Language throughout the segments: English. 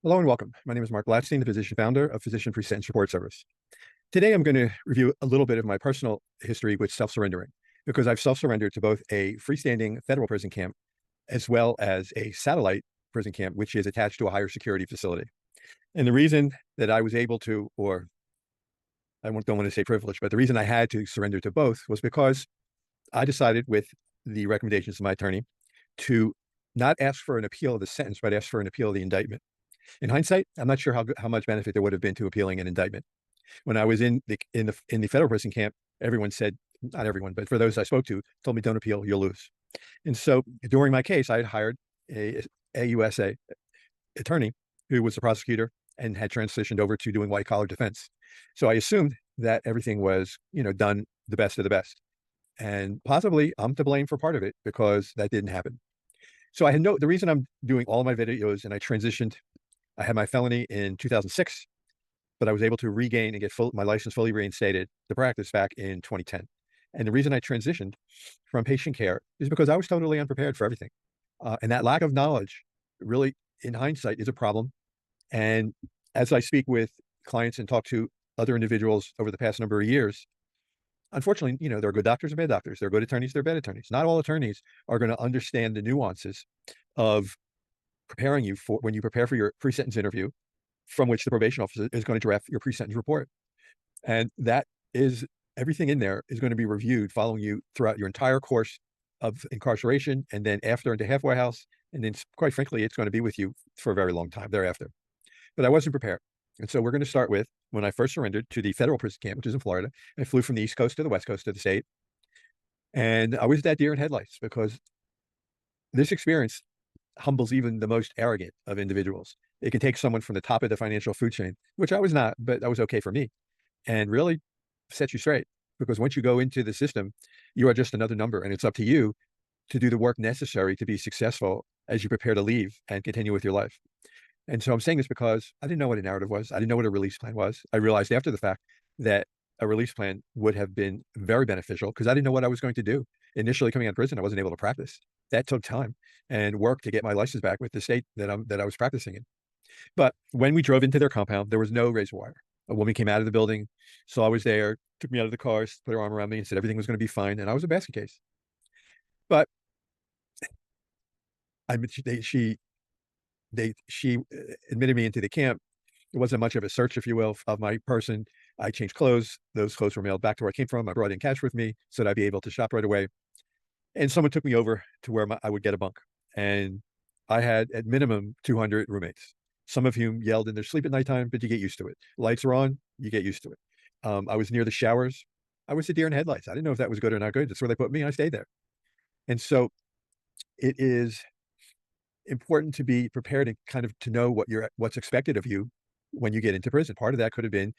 Hello and welcome. My name is Mark Blatstein, the physician founder of Physician Presentence Support Service. Today, I'm going to review a little bit of my personal history with self-surrendering, because I've self-surrendered to both a freestanding federal prison camp as well as a satellite prison camp, which is attached to a higher security facility. And the reason that I was able to, or don't want to say privilege, but the reason I had to surrender to both was because I decided, with the recommendations of my attorney, to not ask for an appeal of the sentence, but ask for an appeal of the indictment. In hindsight, I'm not sure how much benefit there would have been to appealing an indictment. When I was in the federal prison camp, everyone said, not everyone, but for those I spoke to, told me, don't appeal, you'll lose. And so during my case, I had hired a AUSA attorney who was a prosecutor and had transitioned over to doing white collar defense. So I assumed that everything was, done the best of the best. And possibly I'm to blame for part of it, because that didn't happen. So the reason I'm doing all my videos, and I had my felony in 2006, but I was able to regain and get my license fully reinstated to practice back in 2010. And the reason I transitioned from patient care is because I was totally unprepared for everything. And that lack of knowledge really, in hindsight, is a problem. And as I speak with clients and talk to other individuals over the past number of years, unfortunately, there are good doctors and bad doctors. There are good attorneys, there are bad attorneys. Not all attorneys are going to understand the nuances of preparing you for when you prepare for your pre-sentence interview, from which the probation officer is going to draft your pre-sentence report. And that is, everything in there is going to be reviewed following you throughout your entire course of incarceration, and then after into halfway house. And then, quite frankly, it's going to be with you for a very long time thereafter. But I wasn't prepared. And so we're going to start with when I first surrendered to the federal prison camp, which is in Florida. I flew from the East Coast to the West Coast of the state. And I was that deer in headlights, because this experience humbles even the most arrogant of individuals. It can take someone from the top of the financial food chain, which I was not, but that was okay for me, and really set you straight. Because once you go into the system, you are just another number, and it's up to you to do the work necessary to be successful as you prepare to leave and continue with your life. And so I'm saying this because I didn't know what a narrative was. I didn't know what a release plan was. I realized after the fact that a release plan would have been very beneficial, because I didn't know what I was going to do. Initially coming out of prison, I wasn't able to practice. That took time and work to get my license back with the state that I was practicing in. But when we drove into their compound, there was no razor wire. A woman came out of the building, saw I was there, took me out of the car, put her arm around me, and said everything was going to be fine. And I was a basket case. But she admitted me into the camp. It wasn't much of a search, if you will, of my person. I changed clothes. Those clothes were mailed back to where I came from. I brought in cash with me so that I'd be able to shop right away. And someone took me over to where I would get a bunk. And I had at minimum 200 roommates, some of whom yelled in their sleep at nighttime, but you get used to it. Lights are on, you get used to it. I was near the showers. I was a deer in headlights. I didn't know if that was good or not good. That's where they put me. I stayed there. And so it is important to be prepared and kind of to know what's expected of you when you get into prison. Part of that could have been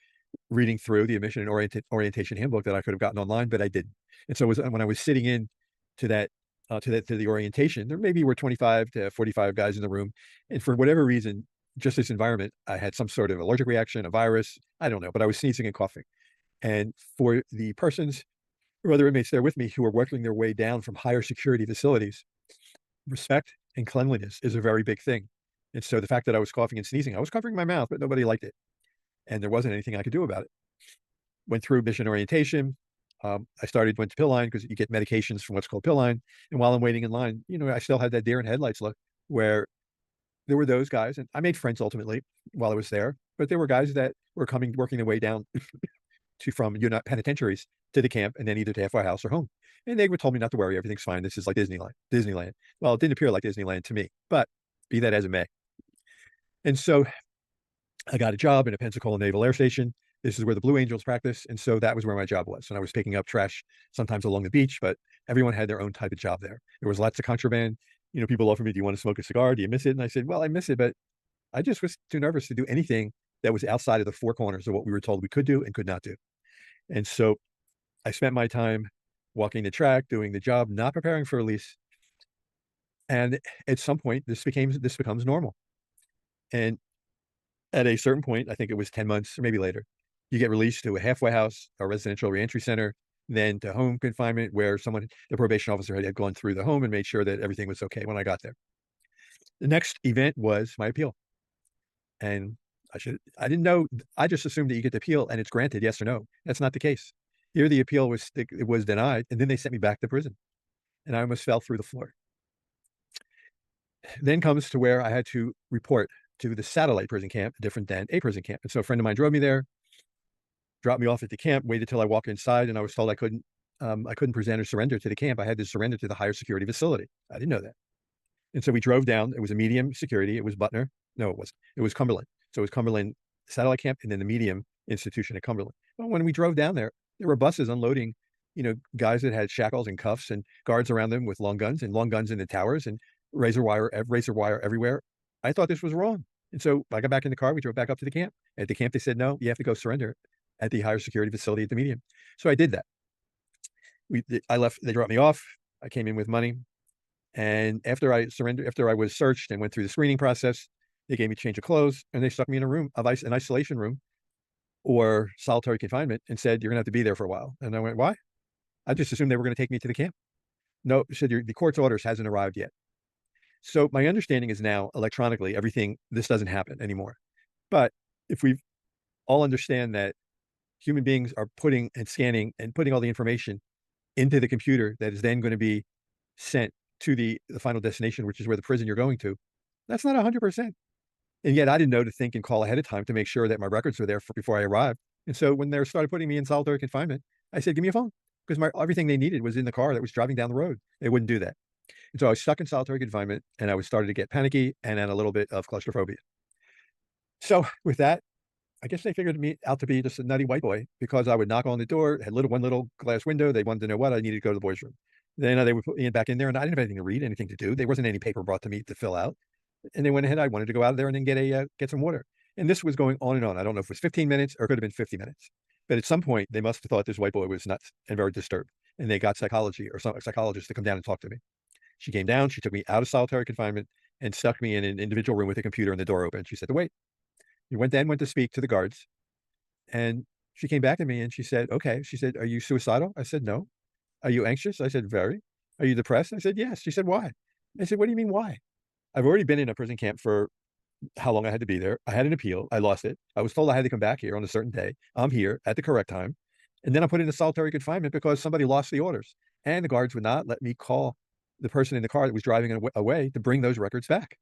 reading through the admission and orientation handbook that I could have gotten online, but I didn't. And so when I was sitting in to the orientation, there maybe were 25 to 45 guys in the room, and for whatever reason, just this environment, I had some sort of allergic reaction, a virus, I don't know, but I was sneezing and coughing. And for the persons or other inmates there with me who were working their way down from higher security facilities, respect and cleanliness is a very big thing. And so the fact that I was coughing and sneezing, I was covering my mouth, but nobody liked it. And there wasn't anything I could do about it. Went through mission orientation. I went to pill line, because you get medications from what's called pill line. And while I'm waiting in line, I still had that deer in headlights look, where there were those guys, and I made friends ultimately while I was there, but there were guys that were working their way down from penitentiaries to the camp, and then either to halfway house or home. And they told me not to worry, everything's fine. This is like Disneyland. Well, it didn't appear like Disneyland to me, but be that as it may. And so I got a job in a Pensacola Naval Air Station. This is where the Blue Angels practice. And so that was where my job was. And I was picking up trash sometimes along the beach, but everyone had their own type of job there. There was lots of contraband. People offered me, do you want to smoke a cigar? Do you miss it? And I said, well, I miss it, but I just was too nervous to do anything that was outside of the four corners of what we were told we could do and could not do. And so I spent my time walking the track, doing the job, not preparing for release. And at some point, this becomes normal. And at a certain point, I think it was 10 months or maybe later, you get released to a halfway house, a residential reentry center, then to home confinement, where the probation officer had gone through the home and made sure that everything was okay when I got there. The next event was my appeal. And I didn't know, I just assumed that you get to appeal and it's granted, yes or no. That's not the case. Here, the appeal was, it was denied, and then they sent me back to prison, and I almost fell through the floor. Then comes to where I had to report to the satellite prison camp, different than a prison camp. And so a friend of mine drove me there, dropped me off at the camp, waited till I walked inside, and I was told I couldn't present or surrender to the camp. I had to surrender to the higher security facility. I didn't know that. And so we drove down. It was a medium security. It was Butner. No, it wasn't. It was Cumberland. So it was Cumberland satellite camp and then the medium institution at Cumberland. Well, when we drove down there were buses unloading, guys that had shackles and cuffs and guards around them with long guns in the towers and razor wire everywhere. I thought this was wrong. And so I got back in the car. We drove back up to the camp. At the camp, they said, no, you have to go surrender at the higher security facility at the medium. So I did that. I left. They dropped me off. I came in with money. And after I surrendered, after I was searched and went through the screening process, they gave me a change of clothes and they stuck me in a room of an isolation room or solitary confinement and said, you're going to have to be there for a while. And I went, why? I just assumed they were going to take me to the camp. No, said the court's orders hasn't arrived yet. So my understanding is now electronically, this doesn't happen anymore. But if we all understand that human beings are putting and scanning and putting all the information into the computer that is then going to be sent to the final destination, which is where the prison you're going to, that's not 100%. And yet I didn't know to think and call ahead of time to make sure that my records were there before I arrived. And so when they started putting me in solitary confinement, I said, give me a phone, because everything they needed was in the car that was driving down the road. They wouldn't do that. And so I was stuck in solitary confinement, and I was started to get panicky and then a little bit of claustrophobia. So with that, I guess they figured me out to be just a nutty white boy, because I would knock on the door, had one little glass window. They wanted to know what I needed to go to the boys' room. Then they would put me back in there, and I didn't have anything to read, anything to do. There wasn't any paper brought to me to fill out. And they went ahead. I wanted to go out there and then get some water. And this was going on and on. I don't know if it was 15 minutes or it could have been 50 minutes. But at some point, they must have thought this white boy was nuts and very disturbed. And they got psychologist to come down and talk to me. She came down. She took me out of solitary confinement and stuck me in an individual room with a computer and the door open. She said, wait. You went to speak to the guards. And she came back to me and she said, okay. She said, are you suicidal? I said, no. Are you anxious? I said, very. Are you depressed? I said, yes. She said, why? I said, what do you mean, why? I've already been in a prison camp for how long I had to be there. I had an appeal. I lost it. I was told I had to come back here on a certain day. I'm here at the correct time. And then I put into solitary confinement because somebody lost the orders. And the guards would not let me call the person in the car that was driving away to bring those records back.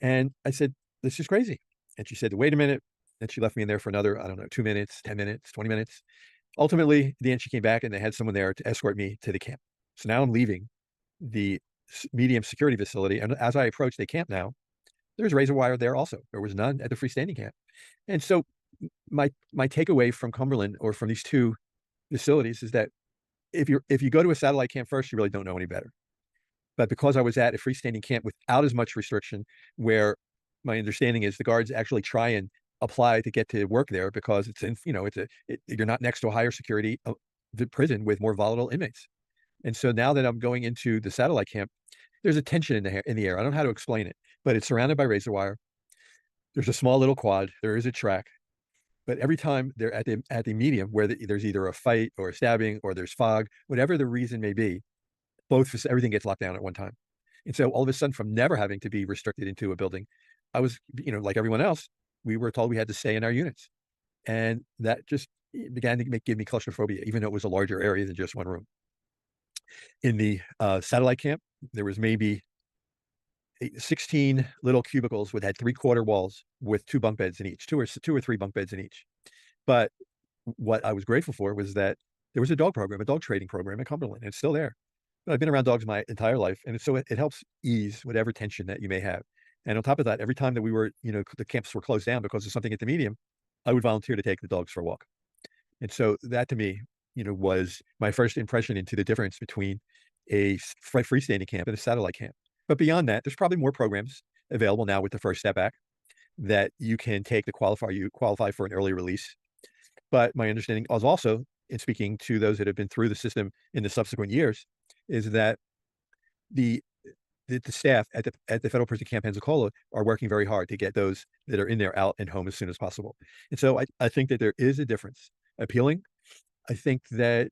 And I said, this is crazy. And she said, wait a minute. And she left me in there for another, I don't know, 2 minutes, 10 minutes, 20 minutes. Ultimately, at the end, she came back and they had someone there to escort me to the camp. So now I'm leaving the medium security facility. And as I approach the camp now, there's razor wire there also. There was none at the freestanding camp. And so my takeaway from Cumberland, or from these two facilities, is that if you go to a satellite camp first, you really don't know any better. But because I was at a freestanding camp without as much restriction, where my understanding is the guards actually try and apply to get to work there because it's in, you're not next to a higher security the prison with more volatile inmates. And so now that I'm going into the satellite camp, there's a tension in the air. I don't know how to explain it, but it's surrounded by razor wire. There's a small little quad. There is a track, but every time they're at the medium, where there's either a fight or a stabbing or there's fog, whatever the reason may be, everything gets locked down at one time. And so all of a sudden, from never having to be restricted into a building, I was, like everyone else, we were told we had to stay in our units. And that just began to give me claustrophobia, even though it was a larger area than just one room. In the satellite camp, there was maybe 16 little cubicles that had 3/4 walls with 2 bunk beds in each, two or three bunk beds in each. But what I was grateful for was that there was a dog trading program at Cumberland. And it's still there. But I've been around dogs my entire life, and so it helps ease whatever tension that you may have. And on top of that, every time that we were, the camps were closed down because of something at the medium, I would volunteer to take the dogs for a walk. And so that to me, was my first impression into the difference between a freestanding camp and a satellite camp. But beyond that, there's probably more programs available now with the First Step Act that you can take to qualify for an early release. But my understanding was also, in speaking to those that have been through the system in the subsequent years, is that the staff at the federal prison camp Pensacola are working very hard to get those that are in there out and home as soon as possible. And so I think that there is a difference. Appealing, I think that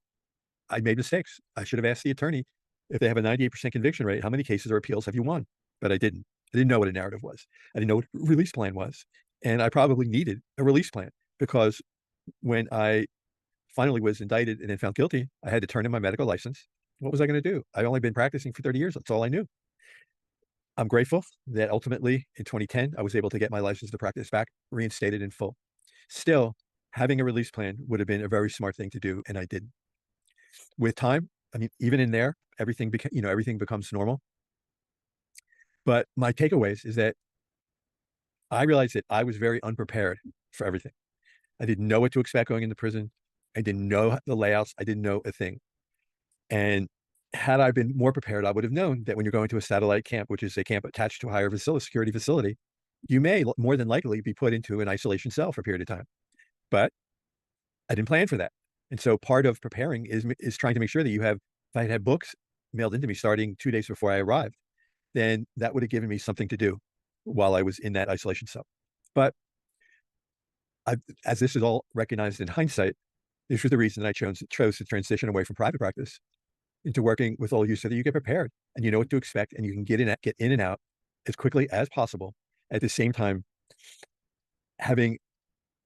I made mistakes. I should have asked the attorney, if they have a 98% conviction rate, how many cases or appeals have you won? But I didn't. I didn't know what a narrative was. I didn't know what a release plan was. And I probably needed a release plan because when I finally was indicted and then found guilty, I had to turn in my medical license. What was I going to do? I'd only been practicing for 30 years. That's all I knew. I'm grateful that ultimately in 2010, I was able to get my license to practice back reinstated in full. Still, having a release plan would have been a very smart thing to do, and I didn't. With time, I mean, even in there, everything becomes normal. But my takeaways is that I realized that I was very unprepared for everything. I didn't know what to expect going into prison. I didn't know the layouts. I didn't know a thing. And had I been more prepared, I would have known that when you're going to a satellite camp, which is a camp attached to a higher security facility, you may more than likely be put into an isolation cell for a period of time. But I didn't plan for that. And so part of preparing is trying to make sure that you have, if I had books mailed into me starting 2 days before I arrived, then that would have given me something to do while I was in that isolation cell. But as this is all recognized in hindsight, this was the reason that I chose to transition away from private practice into working with all of you so that you get prepared and you know what to expect and you can get in and out as quickly as possible. At the same time, having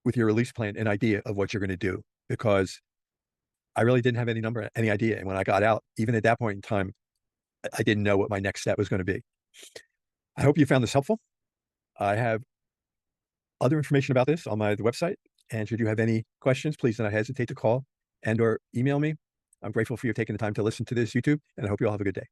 with your release plan an idea of what you're going to do, because I really didn't have any idea. And when I got out, even at that point in time, I didn't know what my next step was going to be. I hope you found this helpful. I have other information about this on the website. And should you have any questions, please do not hesitate to call and or email me. I'm grateful for you taking the time to listen to this YouTube, and I hope you all have a good day.